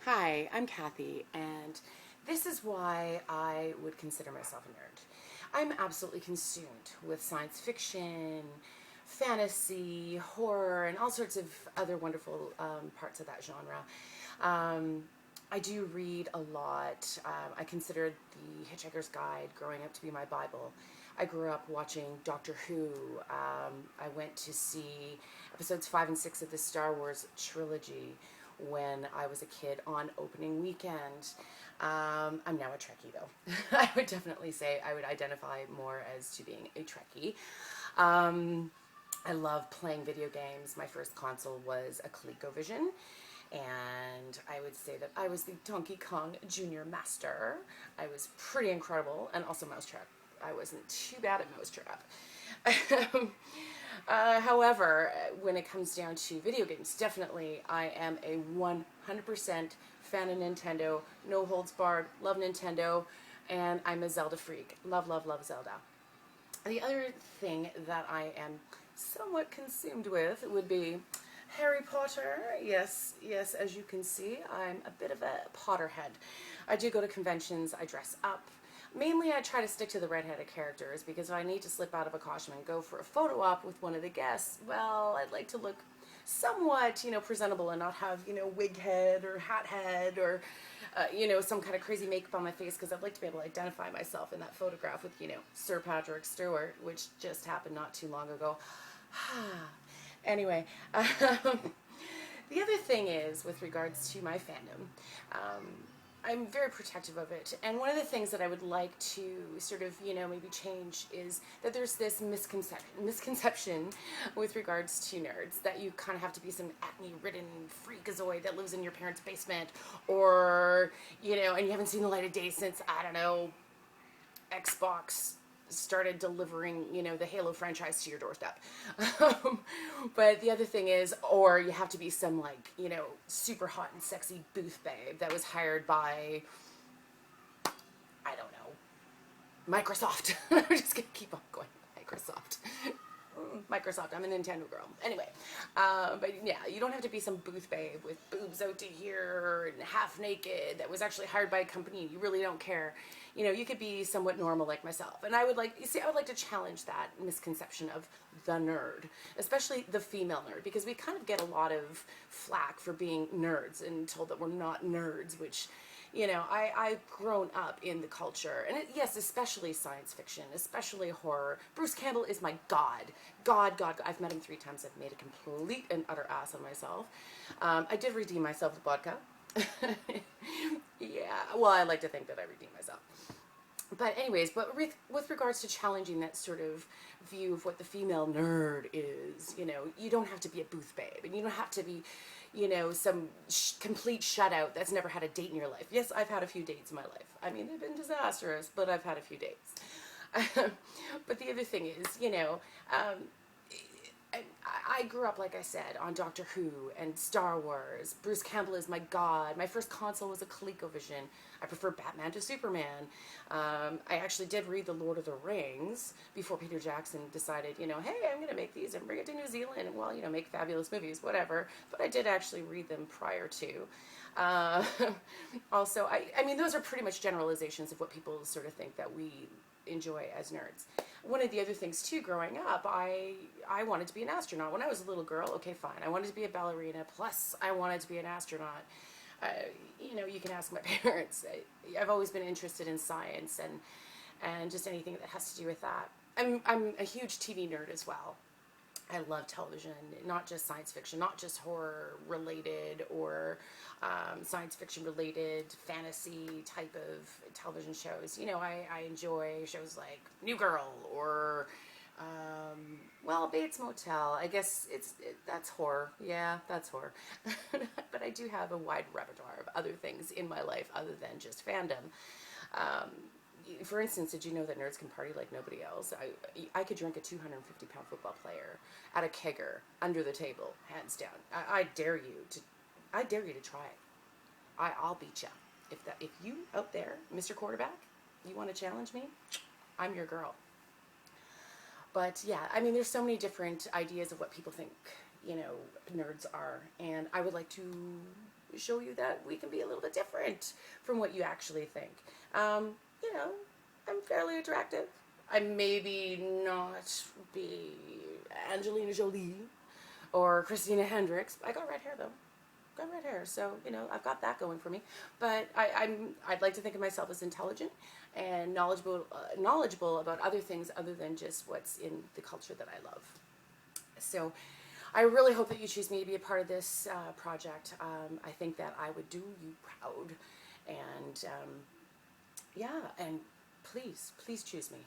Hi, I'm Kathy, and this is why I would consider myself a nerd. I'm absolutely consumed with science fiction, fantasy, horror, and all sorts of other wonderful parts of that genre. Um, I do read a lot. I considered The Hitchhiker's Guide growing up to be my Bible. I grew up watching Doctor Who. I went to see episodes 5 and 6 of the Star Wars trilogy when I was a kid on opening weekend. I'm now a Trekkie, though. I would definitely say I would identify more as to being a Trekkie. Um, I love playing video games. My first console was a ColecoVision, and I would say that I was the Donkey Kong Junior Master. I was pretty incredible, and also Mousetrap. I wasn't too bad at Mousetrap. However, when it comes down to video games, definitely I am a 100% fan of Nintendo, no holds barred, love Nintendo, and I'm a Zelda freak. Love, love, love Zelda. The other thing that I am somewhat consumed with would be Harry Potter. Yes, yes, as you can see, I'm a bit of a Potterhead. I do go to conventions, I dress up. Mainly, I try to stick to the redheaded characters because if I need to slip out of a costume and go for a photo op with one of the guests, well, I'd like to look somewhat, presentable and not have, wig head or hat head or, some kind of crazy makeup on my face because I'd like to be able to identify myself in that photograph with, Sir Patrick Stewart, which just happened not too long ago. Anyway, the other thing is with regards to my fandom, I'm very protective of it. And one of the things that I would like to sort of, maybe change is that there's this misconception with regards to nerds that you kind of have to be some acne-ridden freakazoid that lives in your parents' basement or, and you haven't seen the light of day since, I don't know, Xbox started delivering, the Halo franchise to your doorstep. But the other thing is, or you have to be some like, super hot and sexy booth babe that was hired by, I don't know, Microsoft. I'm just gonna keep on going, Microsoft. Microsoft. I'm a Nintendo girl. Anyway, but yeah, you don't have to be some booth babe with boobs out to here and half naked that was actually hired by a company and you really don't care. You could be somewhat normal like myself. And I would like to challenge that misconception of the nerd, especially the female nerd, because we kind of get a lot of flack for being nerds and told that we're not nerds, which I've grown up in the culture, and yes, especially science fiction, especially horror. Bruce Campbell is my god. God. I've met him 3 times. I've made a complete and utter ass of myself. I did redeem myself with vodka. Yeah, well, I like to think that I redeemed myself. But anyways, with regards to challenging that sort of view of what the female nerd is, you don't have to be a booth babe, and you don't have to be, some complete shutout that's never had a date in your life. Yes, I've had a few dates in my life. I mean, they've been disastrous, but I've had a few dates. But the other thing is, I grew up, like I said, on Doctor Who and Star Wars. Bruce Campbell is my god. My first console was a ColecoVision. I prefer Batman to Superman. I actually did read The Lord of the Rings before Peter Jackson decided, hey, I'm going to make these and bring it to New Zealand and, well, make fabulous movies, whatever. But I did actually read them prior to. Uh, Also, I mean, those are pretty much generalizations of what people sort of think that we enjoy as nerds. One of the other things too, growing up, I wanted to be an astronaut. When I was a little girl, okay, fine. I wanted to be a ballerina, plus I wanted to be an astronaut. You can ask my parents. I've always been interested in science and just anything that has to do with that. I'm a huge TV nerd as well. I love television, not just science fiction, not just horror related or science fiction related fantasy type of television shows. I enjoy shows like New Girl or, Bates Motel. I guess that's horror. Yeah, that's horror. But I do have a wide repertoire of other things in my life other than just fandom. Um, for instance, did you know that nerds can party like nobody else? I could drink a 250-pound football player at a kegger under the table, hands down. I dare you to try it. I'll beat you. If you out there, Mr. Quarterback, you want to challenge me, I'm your girl. But yeah, I mean, there's so many different ideas of what people think, nerds are, and I would like to show you that we can be a little bit different from what you actually think. You know, I'm fairly attractive. I maybe not be Angelina Jolie or Christina Hendricks. I got red hair though. Got red hair, so you know I've got that going for me. But I'd like to think of myself as intelligent and knowledgeable about other things other than just what's in the culture that I love. So I really hope that you choose me to be a part of this project. I think that I would do you proud, and yeah, and please choose me.